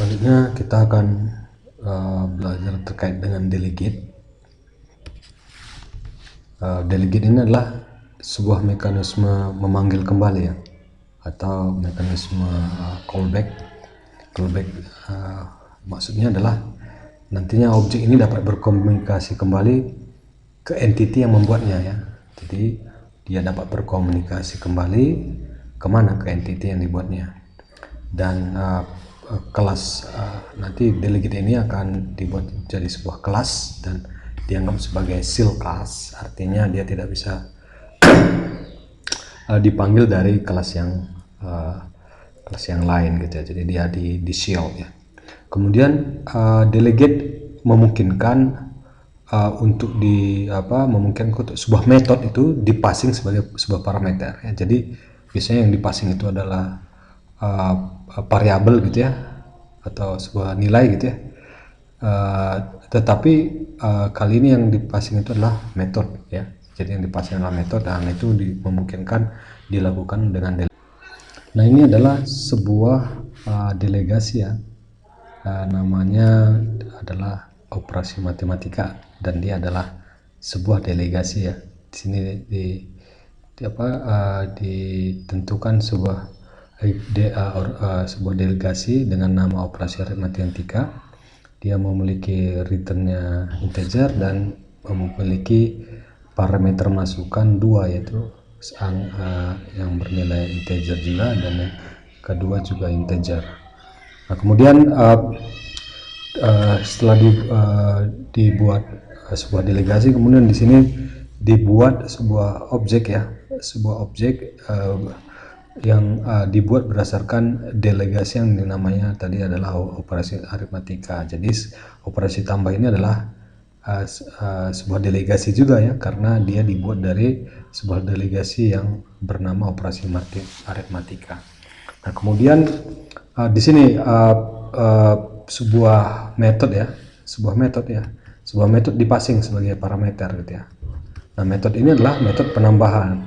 Selanjutnya kita akan belajar terkait dengan delegate. Delegate ini adalah sebuah mekanisme memanggil kembali ya, atau mekanisme callback. Maksudnya adalah nantinya objek ini dapat berkomunikasi kembali ke entity yang membuatnya ya. Jadi dia dapat berkomunikasi kembali kemana, ke entity yang dibuatnya. Dan kelas nanti delegate ini akan dibuat jadi sebuah kelas dan dianggap sebagai seal class, artinya dia tidak bisa dipanggil dari kelas yang lain gitu ya. Jadi dia di shield ya. Kemudian delegate memungkinkan untuk memungkinkan untuk sebuah metode itu dipassing sebagai sebuah parameter ya. Jadi biasanya yang dipassing itu adalah variabel gitu ya, atau sebuah nilai gitu ya. Tetapi kali ini yang dipassing itu adalah metode ya. Jadi yang dipassing adalah metode, dan itu memungkinkan dilakukan dengan delegasi. Nah, ini adalah sebuah delegasi ya. Namanya adalah operasi matematika, dan dia adalah sebuah delegasi ya. Di sini ditentukan sebuah delegasi dengan nama operasi aritmatika. Dia memiliki returnnya integer dan memiliki parameter masukan dua, yaitu yang bernilai integer juga, dan yang kedua juga integer. Nah, kemudian setelah dibuat sebuah delegasi, kemudian di sini dibuat sebuah objek ya, yang dibuat berdasarkan delegasi yang namanya tadi adalah operasi aritmatika. Jadi operasi tambah ini adalah sebuah delegasi juga ya, karena dia dibuat dari sebuah delegasi yang bernama operasi aritmatika. Nah, kemudian di sini sebuah metode dipassing sebagai parameter gitu ya. Nah, metode ini adalah metode penambahan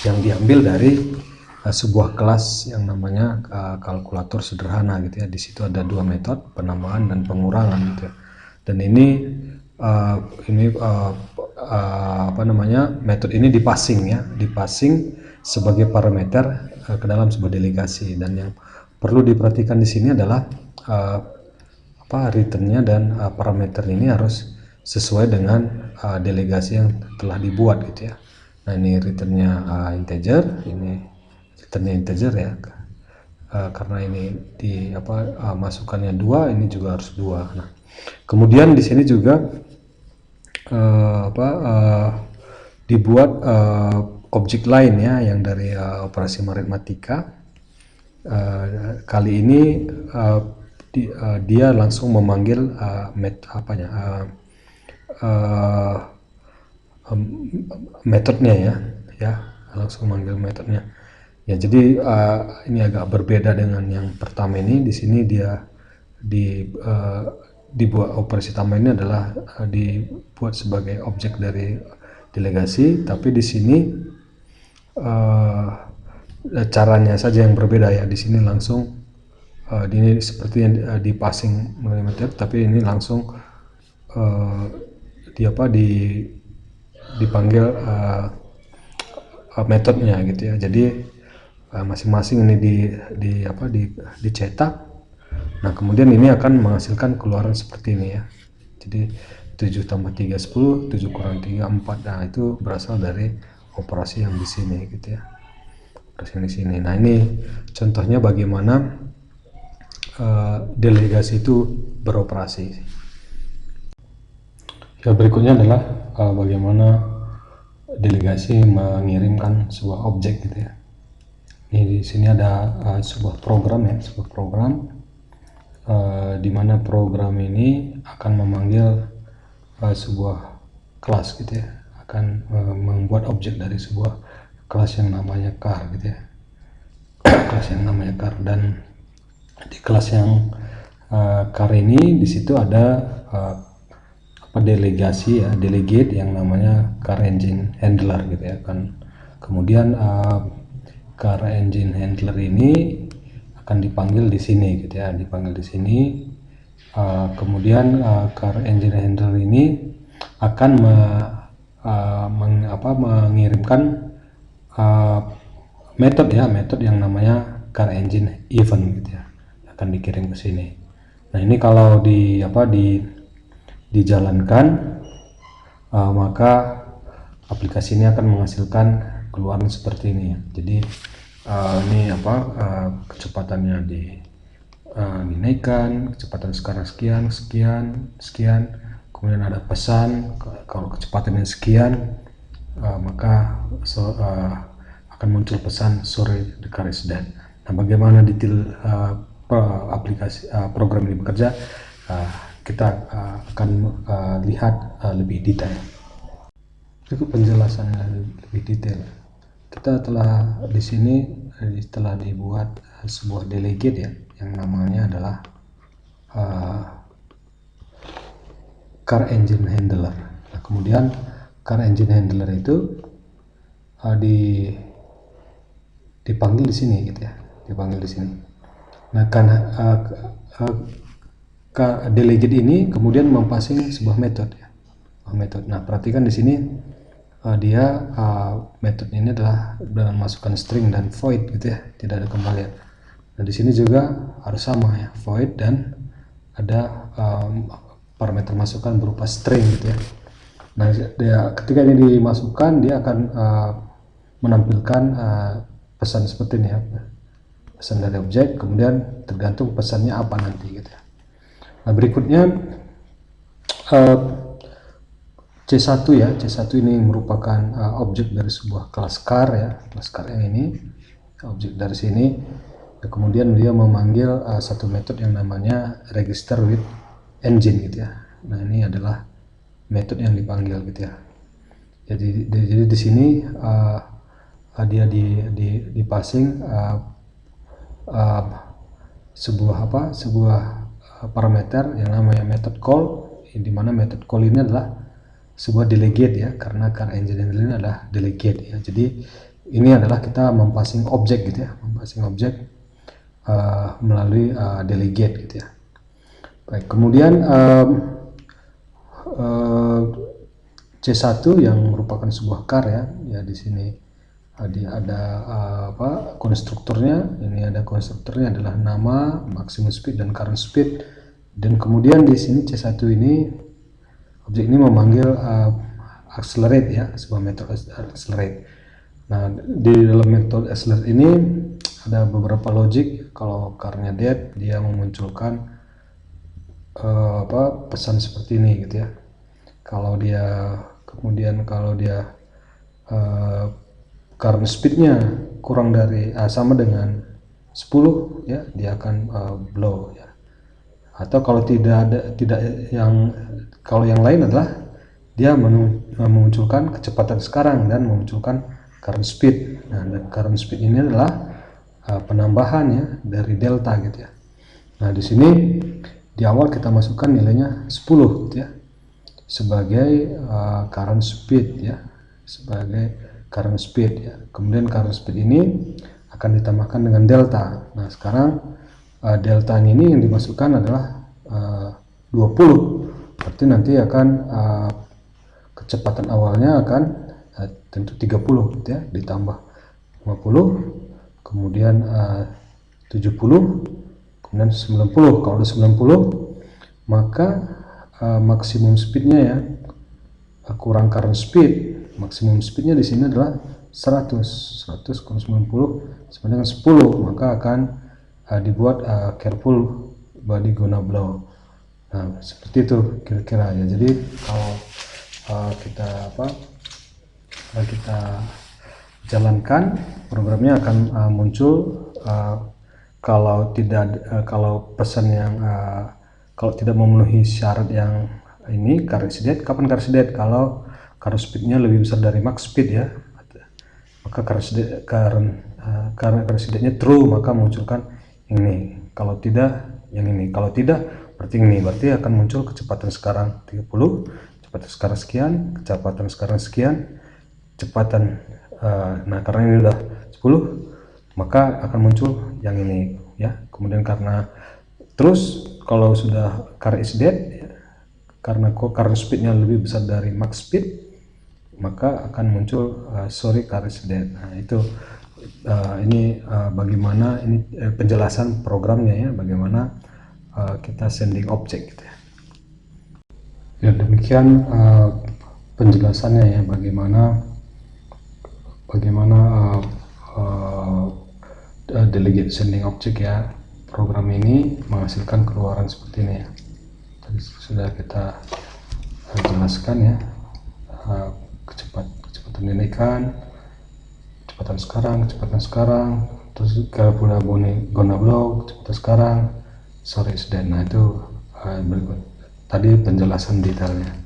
yang diambil dari sebuah kelas yang namanya kalkulator sederhana gitu ya. Di situ ada dua metode, penambahan dan pengurangan gitu ya. Dan metode ini dipassing sebagai parameter ke dalam sebuah delegasi. Dan yang perlu diperhatikan di sini adalah returnnya dan parameter ini harus sesuai dengan delegasi yang telah dibuat gitu ya. Nah, ini returnnya integer, ini returnnya integer ya, karena ini masukannya 2, ini juga harus 2. Nah, kemudian di sini juga dibuat objek lain ya, yang dari operasi aritmatika. Kali ini dia langsung memanggil metodenya ya, langsung memanggil metodenya ya. Jadi ini agak berbeda dengan yang pertama ini. Di sini dia dibuat operasi tambah ini adalah dibuat sebagai objek dari delegasi, tapi di sini caranya saja yang berbeda ya. Di sini langsung ini seperti yang dipassing melalui metode, tapi ini langsung dipanggil metodenya gitu ya. Jadi masing-masing ini dicetak. Nah, kemudian ini akan menghasilkan keluaran seperti ini ya. Jadi 7 tambah 3 10, 7 kurang 3 4. Nah, itu berasal dari operasi yang di sini gitu ya. Operasi yang di sini. Nah, ini contohnya bagaimana delegasi itu beroperasi. Yang berikutnya adalah bagaimana delegasi mengirimkan sebuah objek gitu ya. Ini di sini ada sebuah program ya, di mana program ini akan memanggil sebuah kelas gitu ya, akan membuat objek dari sebuah kelas yang namanya car gitu ya. Kelas yang namanya car, dan di kelas yang car ini di situ ada delegasi ya, delegate yang namanya car engine handler gitu ya kan. Kemudian car engine handler ini akan dipanggil di sini gitu ya, dipanggil di sini. Kemudian car engine handler ini akan mengirimkan metode yang namanya car engine event gitu ya, akan dikirim ke sini. Nah ini kalau dijalankan, maka aplikasi ini akan menghasilkan keluaran seperti ini ya. Jadi ini kecepatannya dinaikkan, kecepatan sekarang sekian, kemudian ada pesan kalau kecepatannya sekian, maka akan muncul pesan sorry the car is dead. Nah bagaimana detail aplikasi program ini bekerja, kita akan lihat lebih detail. Cukup penjelasannya lebih detail. Kita telah di sini telah dibuat sebuah delegate ya, yang namanya adalah car engine handler. Nah, kemudian car engine handler itu dipanggil di sini gitu ya, dipanggil di sini. Nah, karena delegate ini kemudian mempassing sebuah metode ya, metode. Nah, perhatikan di sini metode ini adalah dengan masukkan string dan void gitu ya, tidak ada kembalian. Nah di sini juga harus sama ya, void dan ada parameter masukan berupa string gitu ya. Nah ketika ini dimasukkan, dia akan menampilkan pesan seperti ini ya, pesan dari objek, kemudian tergantung pesannya apa nanti gitu ya. Nah berikutnya C1 ya, C1 ini merupakan objek dari sebuah kelas car ya, kelas car yang ini, objek dari sini. Ya, kemudian dia memanggil satu metode yang namanya register with engine gitu ya. Nah ini adalah metode yang dipanggil gitu ya. Jadi di sini dia di passing sebuah parameter yang namanya method call, di mana method call ini adalah sebuah delegate ya, karena car engine handler ini adalah delegate ya. Jadi ini adalah kita mempassing objek gitu ya, mempassing objek melalui delegate gitu ya. Baik, kemudian C1 yang merupakan sebuah car ya di sini ada konstruktornya. Ini ada konstruktornya adalah nama, maximum speed dan current speed. Dan kemudian di sini C1 ini objek ini memanggil accelerate ya, sebuah metode accelerate. Nah di dalam metode accelerate ini ada beberapa logic. Kalau car-nya dead, dia memunculkan pesan seperti ini gitu ya. Kalau dia current speednya kurang dari sama dengan 10 ya, dia akan blow ya. Atau kalau kalau yang lain adalah dia memunculkan kecepatan sekarang dan memunculkan current speed. Nah, dan current speed ini adalah penambahan ya dari delta gitu ya. Nah, di sini di awal kita masukkan nilainya 10 gitu ya, sebagai current speed ya, sebagai current speed ya. Kemudian current speed ini akan ditambahkan dengan delta. Nah, sekarang delta ini yang dimasukkan adalah 20. Berarti nanti akan kecepatan awalnya akan tentu 30 gitu ya, ditambah 50, kemudian 70, kemudian 90. Kalau udah 90, maka maksimum speednya ya, kurang current speed, maksimum speednya di sini adalah 100 kurang 90 sama dengan 10, maka akan dibuat careful body gonna blow. Nah seperti itu kira-kira ya. Jadi kalau kita jalankan, programnya akan muncul kalau pesan yang kalau tidak memenuhi syarat yang ini car is dead. Kapan car is dead? Kalau car speednya lebih besar dari max speed ya, maka karena car is deadnya true, maka munculkan ini. Kalau tidak, yang ini. Kalau tidak, berarti ini. Berarti akan muncul kecepatan sekarang 30, kecepatan sekarang sekian, kecepatan sekarang sekian, kecepatan nah karena ini udah 10, maka akan muncul yang ini ya. Kemudian karena terus kalau sudah car is dead ya, karena current speednya lebih besar dari max speed, maka akan muncul sorry car is dead. Nah itu ini bagaimana ini penjelasan programnya ya, bagaimana kita sending object gitu ya. Ya demikian penjelasannya ya, bagaimana delegate sending object ya. Program ini menghasilkan keluaran seperti ini ya. Tadi sudah kita jelaskan ya, kecepatan dinaikkan, kecepatan sekarang, terus pula gonna blow, kecepatan sekarang, sorry is dead. Nah itu berikut tadi penjelasan detailnya.